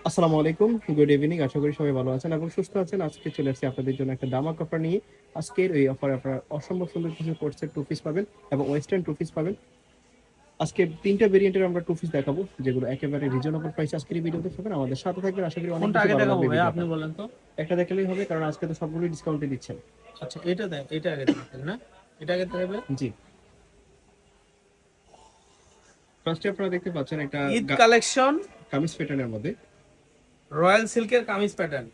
আসসালামু আলাইকুম, good evening. আশা করি সবাই ভালো আছেন এবং সুস্থ আছেন। আজকে চলে আসছি আপনাদের জন্য একটা দামাক অফার নিয়ে। আজকের এই অফারে আপনারা অসম্ভব সুন্দর কিছু কোর্সের টু পিস পাবেন এবং ওয়েস্টার্ন টু পিস পাবেন। আজকে তিনটা ভেরিয়েন্টের আমরা টু পিস দেখাবো, যেগুলো একেবারে রিজনেবল প্রাইস আজকের এই ভিডিওতে পাবেন। আমাদের সাথে থাকবেন, আশা করি অনেক কোনটা বেশি আগে ভালো দেখাবো লাগবে ভাই ভিডিওটা। আপনি বলেন তো। একটা দেখালেই হবে, কারণ আজকে তো সবগুলোই ডিসকাউন্টে দিচ্ছেন। আচ্ছা এটা দেখ, এটা আগে দেখাবেন না, এটা আগে দেখাবে। জি, ফার্স্টে আপনারা দেখতে পাচ্ছেন একটা ঈদ কালেকশন, কামিজ প্যাটার্নের মধ্যে। রয়্যাল সিল্কের কামিজ প্যাটার্ন।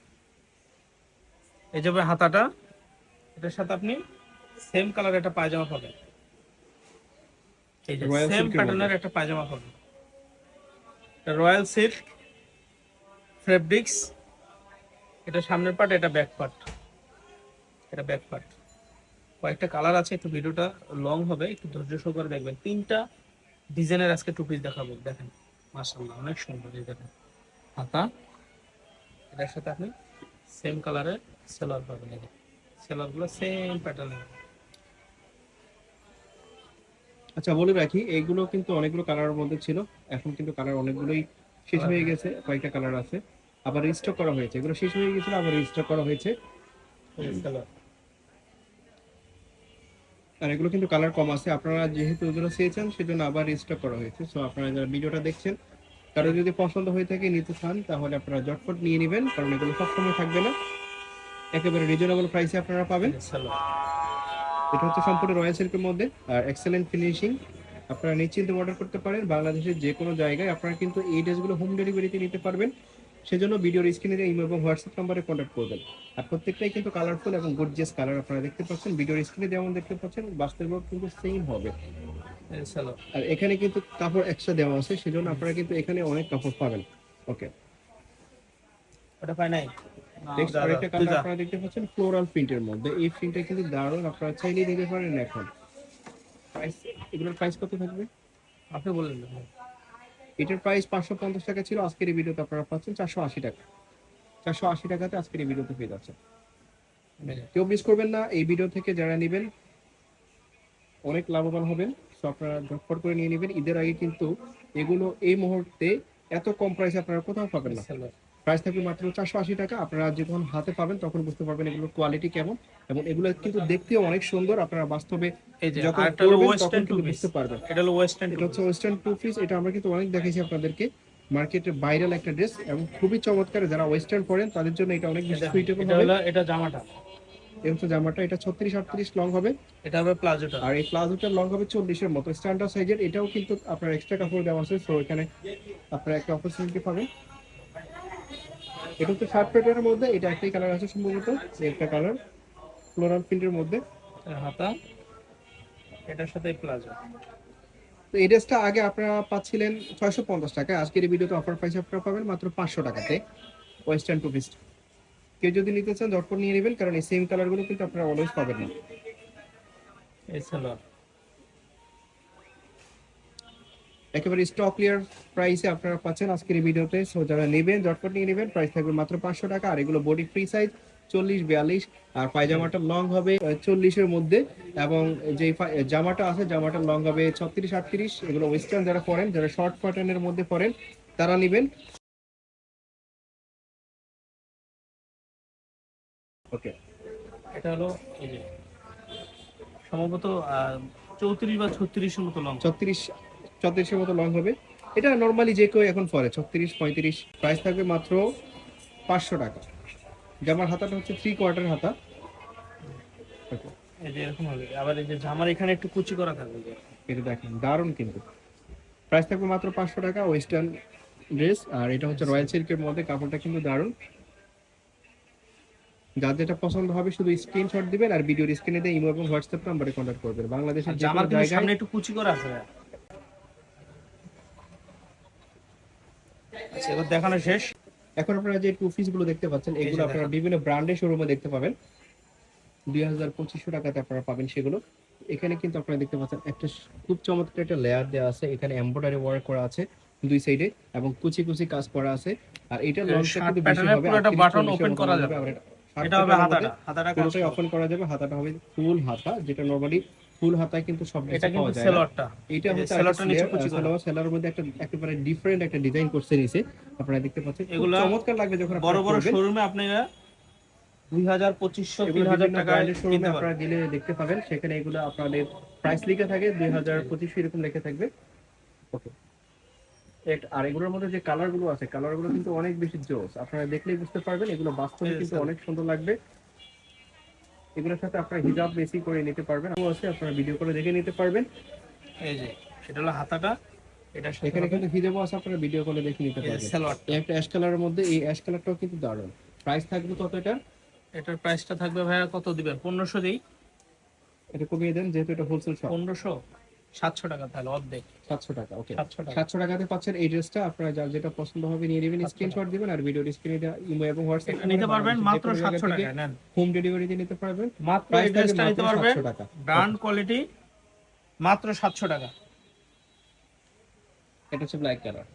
এই যে ভাই হাতাটা, এটার সাথে আপনি সেম কালার একটা পায়জামা পাবেন। এই যে রয়্যাল সেম সিল্কের মধ্যে প্যাটার্নের একটা পায়জামা পাবেন। এটা রয়্যাল সিল্ক ফেব্রিক্স। এটা সামনের পার্ট, এটা ব্যাক পার্ট। এটা ব্যাক পার্ট। কয়েকটা কালার আছে, একটু ভিডিওটা লং হবে, একটু ধৈর্য সহকারে দেখবেন। তিনটা ডিজাইনের আজকে টু পিস দেখাবো, দেখেন মাশাআল্লাহ অনেক সুন্দর। এই দেখেন হাতা, এটার সাথে আপনি সেম কালারের সেলার পাবেন। এই সেলার গুলো সেম প্যাটার্নের। আচ্ছা, বলে রাখি এইগুলো কিন্তু অনেকগুলো কালারের মধ্যে ছিল, এখন কিন্তু কালার অনেকগুলোই শেষ হয়ে গেছে। কয়েকটা কালার আছে, আবার রিস্টক করা হয়েছে। এগুলো শেষ হয়ে গেছিল, আবার রিস্টক করা হয়েছে। সেলার আর এগুলো কিন্তু কালার কম আছে, আপনারা যেহেতু এগুলো চেয়েছেন সেজন্য আবার রিস্টক করা হয়েছে। সো আপনারা যারা ভিডিওটা দেখছেন, কারো যদি পছন্দ হয়ে থাকে, নিতে চান, তাহলে আপনারা ঝটপট নিয়ে নেবেন, কারণ এগুলো সবসময় থাকবে না। একেবারে রিজনেবল প্রাইসে আপনারা পাবেন। সেলার এটা হচ্ছে সম্পূর্ণ রয়্যাল সিল্কের মধ্যে আর এক্সেলেন্ট ফিনিশিং। আপনারা নিশ্চিন্তে অর্ডার করতে পারেন, বাংলাদেশের যে কোনো জায়গায় আপনারা কিন্তু এই ড্রেসগুলো হোম ডেলিভারিতে নিতে পারবেন। সেজন্য ভিডিওর স্ক্রিনে ইমো এবং হোয়াটসঅ্যাপ নাম্বারে কন্ট্যাক্ট করবেন। আর প্রত্যেকটাই কিন্তু কালারফুল এবং গর্জিয়াস কালার আপনারা দেখতে পাচ্ছেন। ভিডিওর স্ক্রিনে যেমন দেখতে পাচ্ছেন, বাস্তবেও কিন্তু সেম হবে। সেলার আর এখানে কিন্তু কাপড় এক্সট্রা দেওয়া আছে, সেজন্য আপনারা কিন্তু এখানে অনেক কাপড় পাবেন। ওকে, ওটা পাই নাই। নেক্সট আরেকটা কালার আপনারা দেখতে পাচ্ছেন ফ্লোরাল প্রিন্টের মধ্যে। এই প্রিন্টটা কিন্তু দারুণ, আপনারা চাইলেই নিতে পারেন। এখন প্রাইস, এগুলোর প্রাইস কত থাকবে? আপনি বললেন না। এটার প্রাইস 550 টাকা ছিল, আজকের এই ভিডিওতে আপনারা পাচ্ছেন 480 টাকা। 480 টাকাতে আজকের এই ভিডিওতে পেয়ে যাচ্ছেন। কেউ মিস করবেন না, এই ভিডিও থেকে যারা নেবেন অনেক লাভবান হবেন। সো আপনারা ঝটপট করে নিয়ে নেবেন। ঈদের আগে কিন্তু এগুলো এই মুহূর্তে এত কম প্রাইসে আপনারা কোথাও পাবেন না। সেলার প্রাইস থাকবে মাত্র 480 টাকা। আপনারা যখন হাতে পাবেন তখন বুঝতে পারবেন এগুলোর কোয়ালিটি কেমন, এবং এগুলো কিন্তু দেখতেও অনেক সুন্দর। আপনারা বাস্তবে এই যে যখন আরেকটা হলো পরবেন তখন ওয়েস্টার্ন টু কিন্তু পিস। বুঝতে পারবেন। এটা হলো ওয়েস্টার্ন টু এটা হচ্ছে পিস। Western two piece. এটা আমরা কিন্তু অনেক দেখেছি আপনাদেরকে, মার্কেটে ভাইরাল একটা ড্রেস এবং খুবই চমৎকার। যারা ওয়েস্টার্ন পরেন তাদের জন্য এটা অনেক বেশি সুইটেবল এটা হবে। হলো, এটা জামাটা, এই হচ্ছে জামাটা, এটা 36-38 লং হবে। এটা হবে প্লাজোটা। আর এই প্লাজোটার লং হবে 40-এর মতো স্ট্যান্ডার্ড সাইজের। এটাও কিন্তু আপনার এক্সট্রা কাপড় দেওয়া আছে, সো এখানে আপনারা একটা অপরচুনিটি পাবেন। এটা হচ্ছে শার্ট প্যাটার্নের মধ্যে, এটা একটাই কালার আছে সম্ভবত, একটা কালার ফ্লোরাল প্রিন্টের মধ্যে। হাতা, এটার সাথে প্লাজো। তো এই ড্রেসটা আগে আপনারা পাচ্ছিলেন 650 টাকায়, আজকের এই ভিডিওতে অফার প্রাইস আপনারা পাবেন মাত্র 500 টাকাতে ওয়েস্টার্ন টু পিস। কেউ যদি নিতে চান ঝটপট নিয়ে নেবেন, কারণ এই সেম কালারগুলো কিন্তু আপনারা অলওয়েজ পাবেন না। এই সেলার একেবারে স্টক ক্লিয়ার প্রাইসে আপনারা পাচ্ছেন আজকের এই ভিডিওতে। সো যারা নেবেন ঝটপট নিয়ে নেবেন, প্রাইস থাকবে মাত্র 500 টাকা। আর এগুলো বডি ফ্রি সাইজ 40-42, আর পায়জামাটার লং হবে 40-এর মধ্যে, এবং যে জামাটা আছে জামাটার লং হবে 36-38। এগুলো ওয়েস্টার্ন যারা পরেন, যারা শর্ট প্যাটার্নের মধ্যে পরেন, তারা নেবেন। ওকে, এটা হলো এই যে সম্ভবত 34 বা 36 মতো লং। 36-34-এর মতো লং হবে। এটা নর্মালি যে কেউ এখন পরে 36-35। প্রাইস থাকবে মাত্র 500 টাকা। জামার হাতাটা হচ্ছে 3/4 হাতা। Okay, এই যে এরকম হবে, আবার এই যে জামার এখানে একটু কুচি করা থাকবে যে। এটা দেখেন দারুণ কিন্তু। প্রাইস থাকবে মাত্র 500 টাকা ওয়েস্টার্ন ড্রেস। আর এটা হচ্ছে রয়্যাল সিল্কের মধ্যে, কাপড়টা কিন্তু দারুণ। যার যেটা পছন্দ হবে শুধু স্ক্রিনশট দিবেন, আর ভিডিওর স্ক্রিনে দিয়ে ইমো এবং হোয়াটসঅ্যাপ নাম্বারে কন্ট্যাক্ট করবেন। বাংলাদেশের আর যে জামার কোনো কিন্তু জায়গায়। সামনে একটু কুচি করা আছে। আচ্ছা এবার দেখানো শেষ। এখন আপনারা যে টু পিস গুলো দেখতে পাচ্ছেন, এগুলো আপনারা বিভিন্ন ব্র্যান্ডের শোরুমে দেখতে পাবেন। 2000-2500 টাকাতে আপনারা পাবেন সেগুলো। এখানে কিন্তু আপনারা দেখতে পাচ্ছেন একটা খুব চমৎকার একটা লেয়ার দেওয়া আছে, এখানে এমব্রয়ডারি ওয়ার্ক করা আছে দুই সাইডে, এবং কুচি কুচি কাজ করা আছে। আর এটা লংটা কিন্তু বেশি হবে, পুরোটা বাটন ওপেন করা যাবে। এটা হবে হাতাটা, হাতাটা পুরোটাই ওপেন করা যাবে। হাতাটা হবে ফুল হাতা, যেটা নরমালি ফুল হাতায় কিন্তু সব এটা কিছু পাওয়া কিন্তু যায় না। সেলরটা, এটা হচ্ছে সেলরটা নিচে কুচি করা। সেলার মধ্যে একটা একেবারে ডিফারেন্ট একটা ডিজাইন করছে নিচে, আপনারা দেখতে পাচ্ছেন। খুব এগুলা চমৎকার লাগবে যখন বড় আপনারা বড় পরবেন। শোরুমে আপনারা 2000 2500 এগুলো 3000 বিভিন্ন টাকায় ব্র্যান্ডের শোরুমে কিনতে আপনারা পারবেন। গেলে দেখতে পাবেন, সেখানে এগুলো আপনাদের প্রাইস লেখা থাকে 2025 এরকম লেখা থাকবে। ওকে, আর এগুলোর মধ্যে যে কালার গুলো আছে, কালার গুলো কিন্তু অনেক বেশি জোস, আপনারা দেখলেই বুঝতে পারবেন। এগুলো বাস্তবে এই কিন্তু স্যার, অনেক সুন্দর লাগবে। এগুলোর সাথে আপনারা হিজাব বেশি করে নিতে পারবেন, আছে আপনারা ভিডিও করে দেখে নিতে পারবেন। এই যে এটা হলো হাতাটা, এটার সাথে এখানে হবে কিন্তু হিজাবও আছে, আপনারা ভিডিও করে দেখে নিতে এই যে পারবেন। সালোয়ার। এই একটা অ্যাশ কালারের মধ্যে, এই অ্যাশ কালারটাও কিন্তু দারুণ। প্রাইস থাকবে কত এটা? এটার প্রাইসটা থাকবে ভাইয়া কত দিবেন? 1500 দেই। এটা কমিয়ে দেন, যেহেতু এটা হোলসেল শপ। 1500 700 টাকা, তাহলে অর্ধেক 700 টাকা। ওকে, 700 টাকা। 700 টাকাতে পাচ্ছেন এই ড্রেসটা। আপনারা যার যেটা পছন্দ হবে নিয়ে নেবেন, 700 স্ক্রিনশট দিবেন আর ভিডিওর স্ক্রিনে ইমো এবং হোয়াটসঅ্যাপ এটা নিতে পারবেন মাত্র 700 টাকায়। নেন, হোম ডেলিভারিতে নিতে পারবেন। মাত্র প্রাইস এই ড্রেসটা থাকবে নিতে মাত্র পারবেন 700 টাকা। ব্র্যান্ড কোয়ালিটি, মাত্র 700 টাকা। এটা হচ্ছে ব্ল্যাক কালার।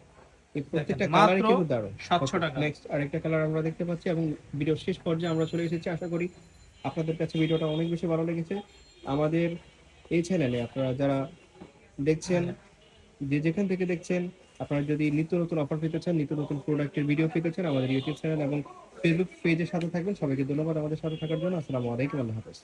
এই প্রত্যেকটা দেখেন, কালারই মাত্র কিন্তু দারুণ। 700 টাকা। নেক্সট আরেকটা কালার আমরা দেখতে পাচ্ছি এবং ভিডিওর শেষ পর্যায়ে আমরা চলে এসেছি। আশা করি আপনাদের কাছে ভিডিওটা অনেক বেশি ভালো লেগেছে। আমাদের এই চ্যানেলে আপনারা যারা দেখছেন, যে যেখান থেকে দেখছেন, আপনারা যদি নিত্য নতুন অফার পেতে চান, নিত্য নতুন প্রোডাক্টের ভিডিও পেতে চান, আমাদের ইউটিউব চ্যানেল এবং ফেসবুক পেজের সাথে থাকবেন। সবাইকে ধন্যবাদ আমাদের সাথে থাকার জন্য। আসসালামু আলাইকুম, আল্লাহ হাফেজ।